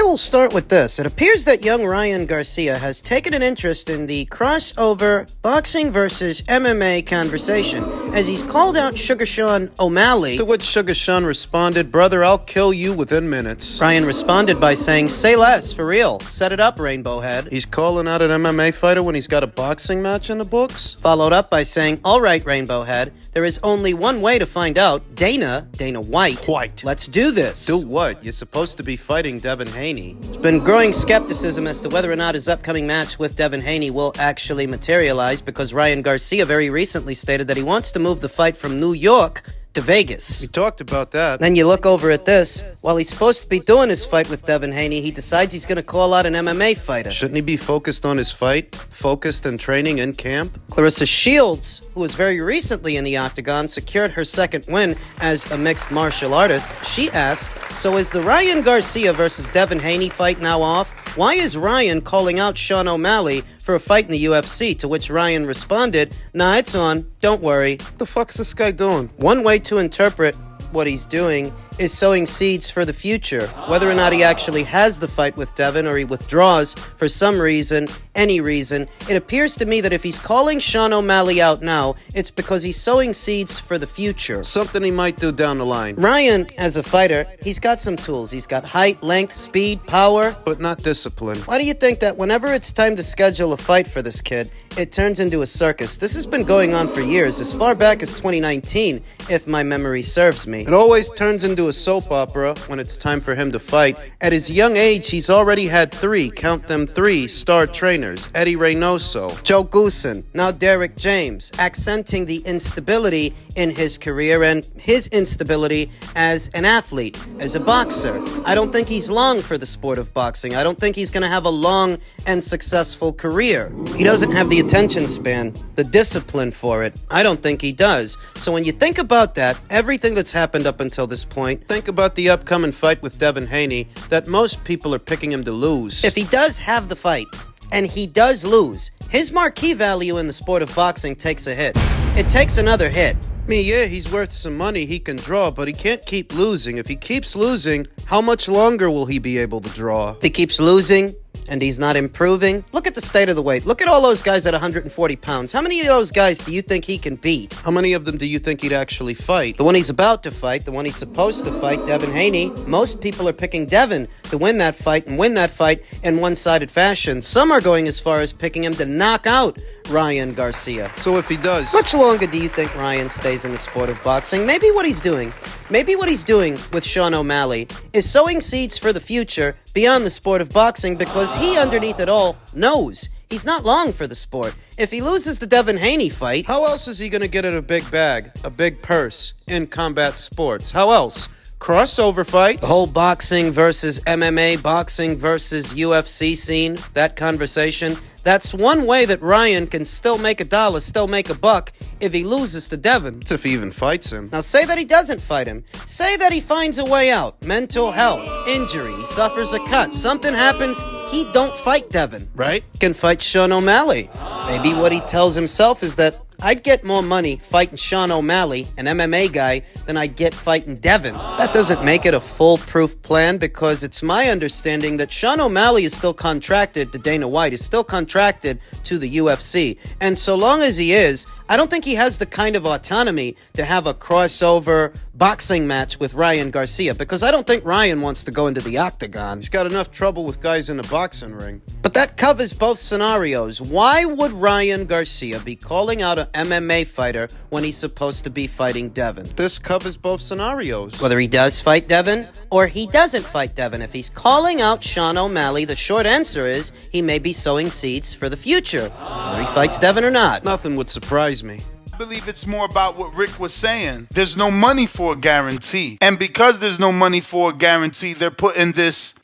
will start with this. It appears that young Ryan Garcia has taken an interest in the crossover boxing versus MMA conversation, as he's called out Sugar Sean O'Malley. To which Sugar Sean responded, "Brother, I'll kill you within minutes." Ryan responded by saying, "Say less, for real. Set it up, Rainbow Head." He's calling out an MMA fighter when he's got a boxing match in the books? Followed up by saying, "All right, Rainbow Head, there is only one way to find out. Dana White. Let's do this." Do what? You're supposed to be fighting Devin Haney. There's been growing skepticism as to whether or not his upcoming match with Devin Haney will actually materialize, because Ryan Garcia very recently stated that he wants to move the fight from New York to Vegas. We talked about that. Then you look over at this. While he's supposed to be doing his fight with Devin Haney, he decides he's going to call out an MMA fighter. Shouldn't he be focused on his fight? Focused in training in camp? Clarissa Shields, who was very recently in the octagon, secured her second win as a mixed martial artist. She asked, "So is the Ryan Garcia versus Devin Haney fight now off? Why is Ryan calling out Sean O'Malley for a fight in the UFC?" To which Ryan responded, "Nah, it's on. Don't worry." What the fuck's this guy doing? One way to interpret what he's doing is sowing seeds for the future. Whether or not he actually has the fight with Devin or he withdraws for some reason, any reason, it appears to me that if he's calling Sean O'Malley out now, it's because he's sowing seeds for the future. Something he might do down the line. Ryan, as a fighter, he's got some tools. He's got height, length, speed, power. But not discipline. Why do you think that whenever it's time to schedule a fight for this kid, it turns into a circus? This has been going on for years, as far back as 2019, if my memory serves me. It always turns into a soap opera when it's time for him to fight. At his young age, he's already had three star trainers. Eddie Reynoso, Joe Goosen, now Derek James, accenting the instability in his career and his instability as an athlete, as a boxer. I don't think he's long for the sport of boxing. I don't think he's going to have a long and successful career. He doesn't have the attention span, the discipline for it. I don't think he does. So when you think about that, everything that's happened up until this point, think about the upcoming fight with Devin Haney that most people are picking him to lose. If he does have the fight, and he does lose, his marquee value in the sport of boxing takes a hit. It takes another hit. Yeah, he's worth some money, he can draw, but he can't keep losing. If he keeps losing, how much longer will he be able to draw? If he keeps losing and he's not improving, look at the state of the weight. Look at all those guys at 140 pounds. How many of those guys do you think he can beat? How many of them do you think he'd actually fight? The one he's about to fight, the one he's supposed to fight, Devin Haney. Most people are picking Devin to win that fight and win that fight in one-sided fashion. Some are going as far as picking him to knock out Ryan Garcia. So if he does, much longer do you think Ryan stays in the sport of boxing? Maybe what he's doing with Sean O'Malley is sowing seeds for the future beyond the sport of boxing, because he, underneath it all, knows he's not long for the sport. If he loses the Devin Haney fight, how else is he going to get at a big bag, a big purse in combat sports? How else? Crossover fights? The whole boxing versus MMA, boxing versus UFC scene, that conversation, that's one way that Ryan can still make a dollar, still make a buck if he loses to Devin. If he even fights him. Now say that he doesn't fight him. Say that he finds a way out. Mental health, injury, he suffers a cut, something happens, he don't fight Devin. Right? He can fight Sean O'Malley. Maybe what he tells himself is that I'd get more money fighting Sean O'Malley, an MMA guy, than I'd get fighting Devin. That doesn't make it a foolproof plan, because it's my understanding that Sean O'Malley is still contracted to Dana White, is still contracted to the UFC. And so long as he is, I don't think he has the kind of autonomy to have a crossover boxing match with Ryan Garcia, because I don't think Ryan wants to go into the octagon. He's got enough trouble with guys in the boxing ring. But that covers both scenarios. Why would Ryan Garcia be calling out an MMA fighter when he's supposed to be fighting Devin? This covers both scenarios. Whether he does fight Devin or he doesn't fight Devin, if he's calling out Sean O'Malley, the short answer is he may be sowing seeds for the future, whether he fights Devin or not. Nothing would surprise me. I believe it's more about what Rick was saying. There's no money for a guarantee. And because there's no money for a guarantee, they're putting this,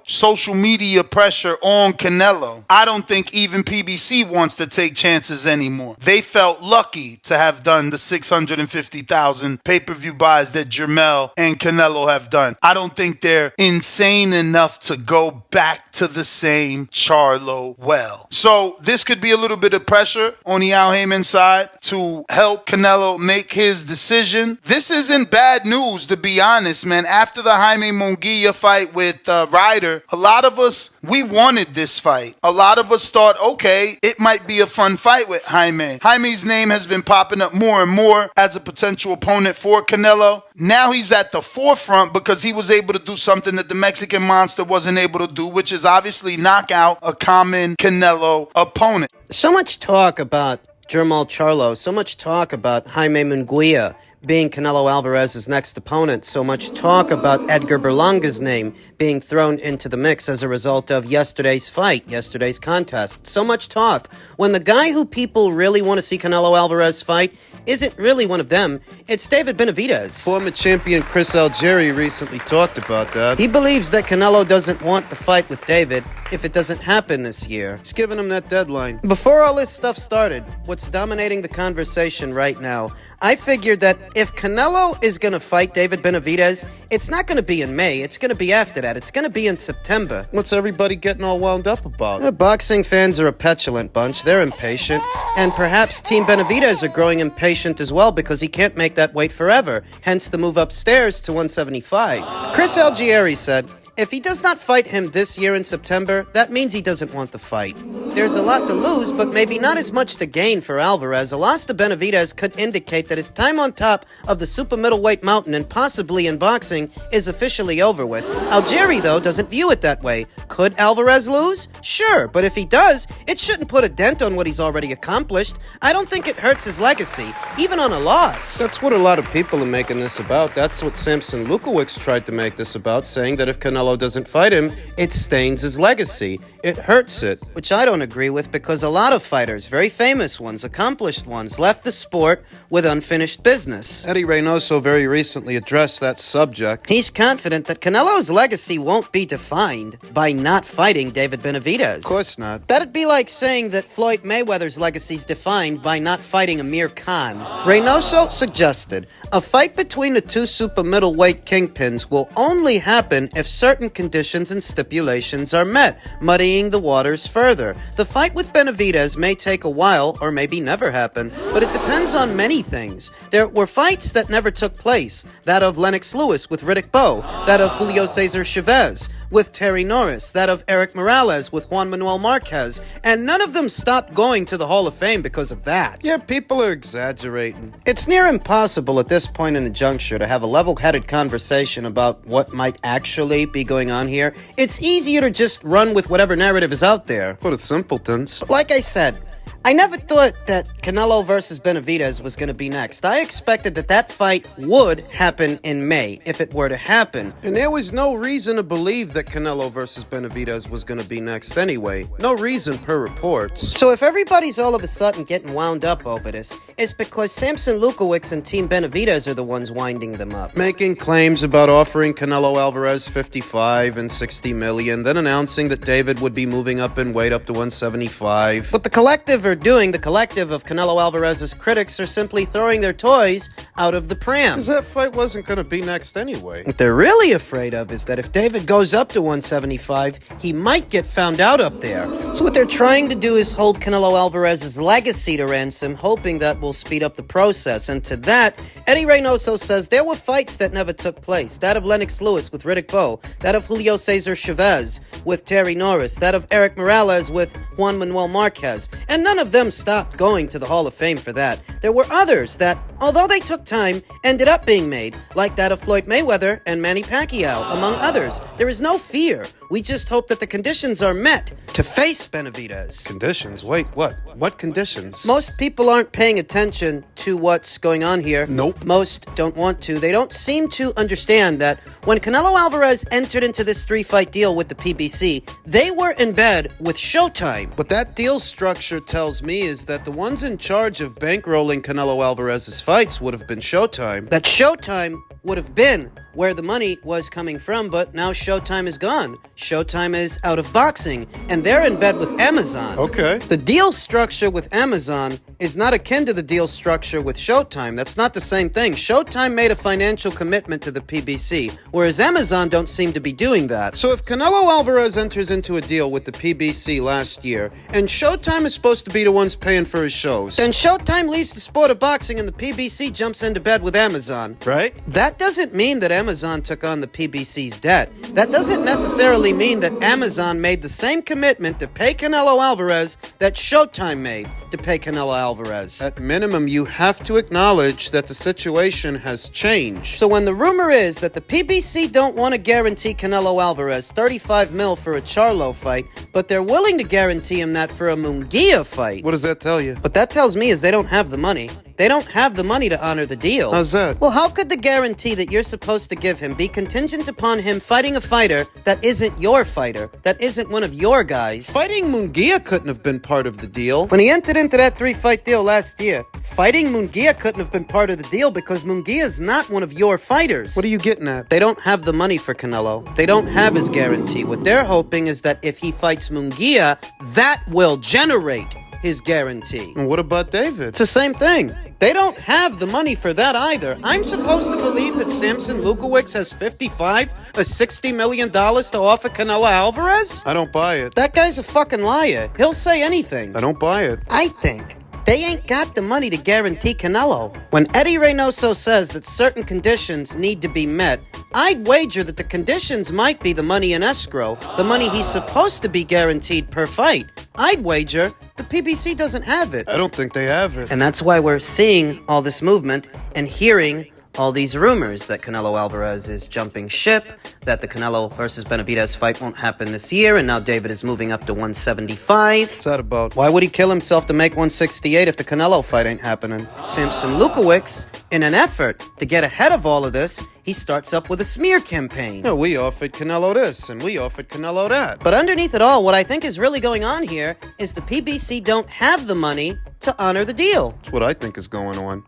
social media pressure on Canelo. I don't think even PBC wants to take chances anymore. They felt lucky to have done the 650,000 pay-per-view buys that Jermell and Canelo have done. I don't think they're insane enough to go back to the same Charlo well. So this could be a little bit of pressure on the Al Heyman side to to help Canelo make his decision. This isn't bad news, to be honest, man. After the Jaime Munguia fight with Ryder, a lot of us, we wanted this fight. A lot of us thought, okay, it might be a fun fight with Jaime. Jaime's name has been popping up more and more as a potential opponent for Canelo. Now he's at the forefront because he was able to do something that the Mexican Monster wasn't able to do, which is obviously knock out a common Canelo opponent. So much talk about Jermall Charlo, so much talk about Jaime Munguia being Canelo Alvarez's next opponent, so much talk about Edgar Berlanga's name being thrown into the mix as a result of yesterday's fight, yesterday's contest. So much talk, when the guy who people really want to see Canelo Alvarez fight isn't really one of them. It's David Benavidez. Former champion Chris Algieri recently talked about that. He believes that Canelo doesn't want the fight with David if it doesn't happen this year. He's giving him that deadline. Before all this stuff started, what's dominating the conversation right now, I figured that if Canelo is going to fight David Benavidez, it's not going to be in May. It's going to be after that. It's going to be in September. What's everybody getting all wound up about? Boxing fans are a petulant bunch. They're impatient. And perhaps Team Benavidez are growing impatient as well because he can't make that wait forever. Hence the move upstairs to 175. Chris Algieri said, if he does not fight him this year in September, that means he doesn't want the fight. There's a lot to lose, but maybe not as much to gain for Alvarez. A loss to Benavidez could indicate that his time on top of the super middleweight mountain and possibly in boxing is officially over with. Algieri, though, doesn't view it that way. Could Alvarez lose? Sure, but if he does, it shouldn't put a dent on what he's already accomplished. I don't think it hurts his legacy, even on a loss. That's what a lot of people are making this about. That's what Samson Lukowicz tried to make this about, saying that if Canelo doesn't fight him, it stains his legacy. It hurts it. Which I don't agree with because a lot of fighters, very famous ones, accomplished ones, left the sport with unfinished business. Eddie Reynoso very recently addressed that subject. He's confident that Canelo's legacy won't be defined by not fighting David Benavidez. Of course not. That'd be like saying that Floyd Mayweather's legacy is defined by not fighting Amir Khan. Reynoso suggested a fight between the two super middleweight kingpins will only happen if certain conditions and stipulations are met, muddying the waters further. The fight with Benavidez may take a while or maybe never happen, but it depends on many things. There were fights that never took place, that of Lennox Lewis with Riddick Bowe, that of Julio Cesar Chavez with Terry Norris, that of Eric Morales with Juan Manuel Marquez, and none of them stopped going to the Hall of Fame because of that. Yeah, people are exaggerating. It's near impossible at this point in the juncture to have a level-headed conversation about what might actually be going on here. It's easier to just run with whatever narrative is out there. For the simpletons. Like I said, I never thought that Canelo versus Benavidez was going to be next. I expected that fight would happen in May, if it were to happen. And there was no reason to believe that Canelo versus Benavidez was going to be next anyway. No reason per reports. So if everybody's all of a sudden getting wound up over this, it's because Samson Lukowicz and Team Benavidez are the ones winding them up. Making claims about offering Canelo Alvarez 55 and 60 million, then announcing that David would be moving up in weight up to 175. What the collective are doing, the collective of Canelo Alvarez's critics, are simply throwing their toys out of the pram. Because that fight wasn't going to be next anyway. What they're really afraid of is that if David goes up to 175, he might get found out up there. So what they're trying to do is hold Canelo Alvarez's legacy to ransom, hoping that will speed up the process. And to that, Eddie Reynoso says there were fights that never took place. That of Lennox Lewis with Riddick Bowe, that of Julio Cesar Chavez with Terry Norris, that of Eric Morales with Juan Manuel Marquez, and none of them stopped going to the Hall of Fame for that. There were others that, although they took time, ended up being made, like that of Floyd Mayweather and Manny Pacquiao, among others. There is no fear. We just hope that the conditions are met to face Benavidez. Conditions? Wait, what? What conditions? Most people aren't paying attention to what's going on here. Nope. Most don't want to. They don't seem to understand that when Canelo Alvarez entered into this 3-fight deal with the PBC, they were in bed with Showtime. What that deal structure tells me is that the ones in charge of bankrolling Canelo Alvarez's fights would have been Showtime. That Showtime would have been where the money was coming from, but now Showtime is gone. Showtime is out of boxing, and they're in bed with Amazon. Okay. The deal structure with Amazon is not akin to the deal structure with Showtime. That's not the same thing. Showtime made a financial commitment to the PBC, whereas Amazon don't seem to be doing that. So if Canelo Alvarez enters into a deal with the PBC last year, and Showtime is supposed to be the ones paying for his shows, then Showtime leaves the sport of boxing and the PBC jumps into bed with Amazon. right? That doesn't mean that Amazon took on the PBC's debt. That doesn't necessarily mean that Amazon made the same commitment to pay Canelo Alvarez that Showtime made to pay Canelo Alvarez. At minimum, you have to acknowledge that the situation has changed. So when the rumor is that the PBC don't want to guarantee Canelo Alvarez 35 mil for a Charlo fight, but they're willing to guarantee him that for a Munguia fight, What does that tell you? what that tells me is they don't have the money. They don't have the money to honor the deal. How's that? Well, how could the guarantee that you're supposed to give him be contingent upon him fighting a fighter that isn't your fighter, that isn't one of your guys? Fighting Munguia couldn't have been part of the deal. When he entered into that 3-fight deal last year, fighting Munguia couldn't have been part of the deal because Munguia's not one of your fighters. What are you getting at? They don't have the money for Canelo. They don't have his guarantee. What they're hoping is that if he fights Munguia, that will generate his guarantee. And what about David? It's the same thing. They don't have the money for that either. I'm supposed to believe that Samson Lukowicz has $55 or $60 million to offer Canelo Alvarez? I don't buy it. That guy's a fucking liar. He'll say anything. I don't buy it. I think they ain't got the money to guarantee Canelo. When Eddie Reynoso says that certain conditions need to be met, I'd wager that the conditions might be the money in escrow, the money he's supposed to be guaranteed per fight. I'd wager the PBC doesn't have it. I don't think they have it. And that's why we're seeing all this movement and hearing all these rumors that Canelo Alvarez is jumping ship, that the Canelo versus Benavidez fight won't happen this year, and now David is moving up to 175. What's that about? Why would he kill himself to make 168 if the Canelo fight ain't happening? Samson Lukowicz, in an effort to get ahead of all of this, he starts up with a smear campaign. No, we offered Canelo this, and we offered Canelo that. But underneath it all, what I think is really going on here is the PBC don't have the money to honor the deal. That's what I think is going on.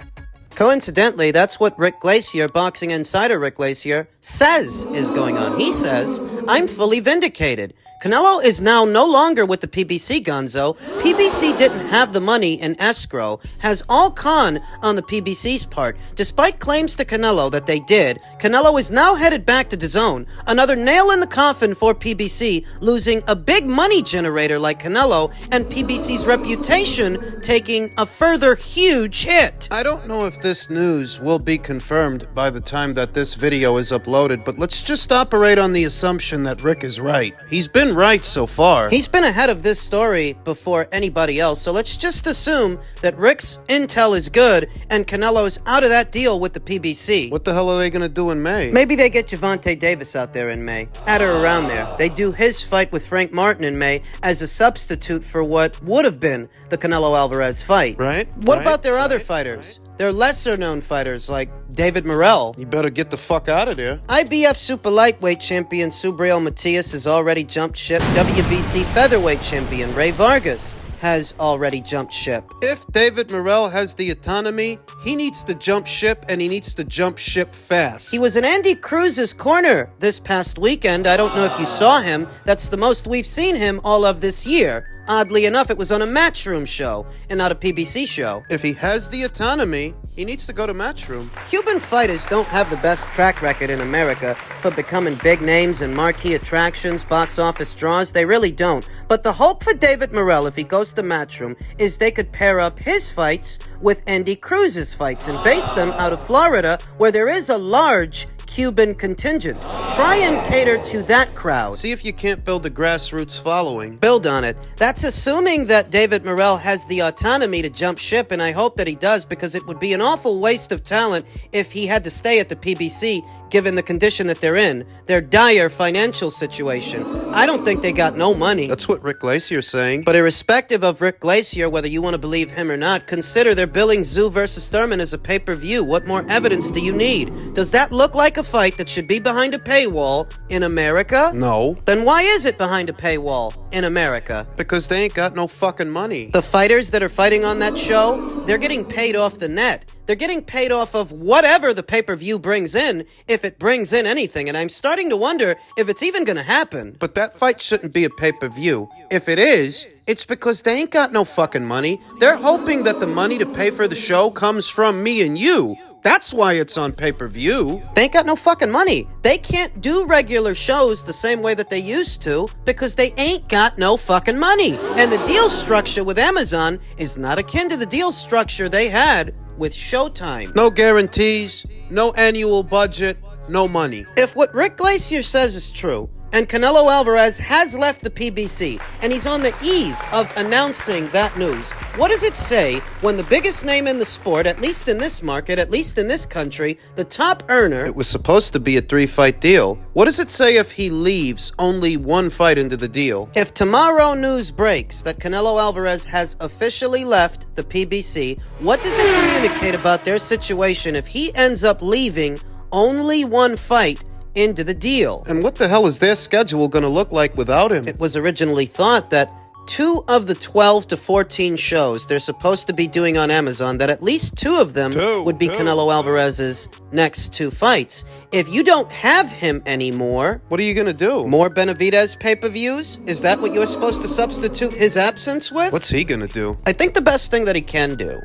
Coincidentally, that's what Rick Glacer, boxing insider Rick Glacer, says is going on. He says, I'm fully vindicated. Canelo is now no longer with the PBC, Gonzo. PBC didn't have the money in escrow, has all con on the PBC's part. Despite claims to Canelo that they did, Canelo is now headed back to DAZN. Another nail in the coffin for PBC, losing a big money generator like Canelo, and PBC's reputation taking a further huge hit. I don't know if this news will be confirmed by the time that this video is uploaded, but let's just operate on the assumption that Rick is right. He's been right so far. He's been ahead of this story before anybody else, so let's just assume that Rick's intel is good and Canelo's out of that deal with the PBC. What the hell are they gonna do in May? Maybe they get Gervonta Davis out there in May. At or around there. They do his fight with Frank Martin in May as a substitute for what would have been the Canelo Alvarez fight. Right? What Right? about their other fighters? Their lesser known fighters like David Morrell. You better get the fuck out of there. IBF super lightweight champion Subriel Matias has already jumped ship. WBC featherweight champion Ray Vargas has already jumped ship. If David Morrell has the autonomy, he needs to jump ship, and he needs to jump ship fast. He was in Andy Cruz's corner this past weekend. I don't know if you saw him. That's the most we've seen him all of this year. Oddly enough, it was on a Matchroom show and not a PBC show. If he has the autonomy, he needs to go to Matchroom. Cuban fighters don't have the best track record in America for becoming big names and marquee attractions, box office draws. They really don't. But the hope for David Morrell, if he goes to Matchroom, is they could pair up his fights with Andy Cruz's fights and base them out of Florida, where there is a large Cuban contingent. Try and cater to that crowd. See if you can't build a grassroots following. Build on it. That's assuming that David Morrell has the autonomy to jump ship, and I hope that he does, because it would be an awful waste of talent if he had to stay at the PBC, given the condition that they're in, their dire financial situation. I don't think they got no money. That's what Rick Glacier's saying. But irrespective of Rick Glacer, whether you want to believe him or not, consider they're billing Zoo versus Thurman as a pay-per-view. What more evidence do you need? Does that look like a fight that should be behind a paywall in America? No. Then why is it behind a paywall? in America? Because they ain't got no fucking money. The fighters that are fighting on that show, they're getting paid off the net. They're getting paid off of whatever the pay-per-view brings in, if it brings in anything, and I'm starting to wonder if it's even gonna happen. But that fight shouldn't be a pay-per-view. If it is, it's because they ain't got no fucking money. They're hoping that the money to pay for the show comes from me and you. That's why it's on pay-per-view. They ain't got no fucking money. They can't do regular shows the same way that they used to because they ain't got no fucking money. And the deal structure with Amazon is not akin to the deal structure they had with Showtime. No guarantees, no annual budget, no money. If what Rick Glacer says is true, and Canelo Alvarez has left the PBC, and he's on the eve of announcing that news, what does it say when the biggest name in the sport, at least in this market, at least in this country, the top earner... It was supposed to be a 3-fight deal. What does it say if he leaves only 1 fight into the deal? If tomorrow news breaks that Canelo Alvarez has officially left the PBC, what does it communicate about their situation if he ends up leaving only 1 fight into the deal? And what the hell is their schedule gonna look like without him? It was originally thought that 2 of the 12 to 14 shows they're supposed to be doing on Amazon, that at least 2 of them would be Canelo Alvarez's next 2 fights. If you don't have him anymore... What are you gonna do? More Benavidez pay-per-views? Is that what you're supposed to substitute his absence with? What's he gonna do? I think the best thing that he can do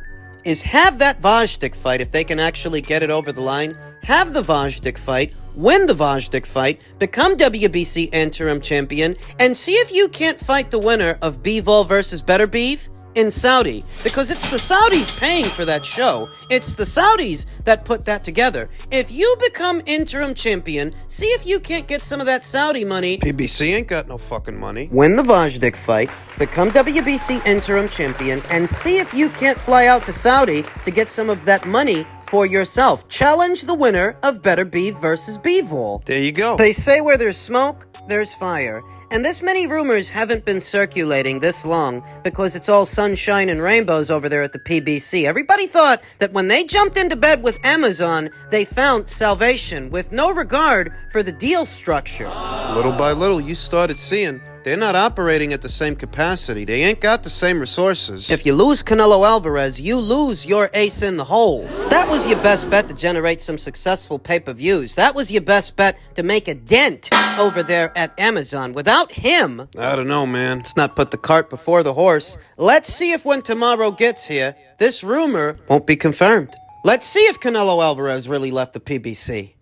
is have that Vajdik fight, if they can actually get it over the line. Have the Vajdik fight, win the Vajdik fight, become WBC interim champion, and see if you can't fight the winner of Bivol versus Better Beef in Saudi. Because it's the Saudis paying for that show. It's the Saudis that put that together. If you become interim champion, see if you can't get some of that Saudi money. PBC ain't got no fucking money. Win the Vajdik fight, become WBC interim champion, and see if you can't fly out to Saudi to get some of that money for yourself. Challenge the winner of Better Beef versus Bivol. There you go. They say where there's smoke, there's fire. And this many rumors haven't been circulating this long because it's all sunshine and rainbows over there at the PBC. Everybody thought that when they jumped into bed with Amazon, they found salvation with no regard for the deal structure. Little by little, you started seeing they're not operating at the same capacity. They ain't got the same resources. If you lose Canelo Alvarez, you lose your ace in the hole. That was your best bet to generate some successful pay-per-views. That was your best bet to make a dent over there at Amazon. Without him... I don't know, man. Let's not put the cart before the horse. Let's see if when tomorrow gets here, this rumor won't be confirmed. Let's see if Canelo Alvarez really left the PBC.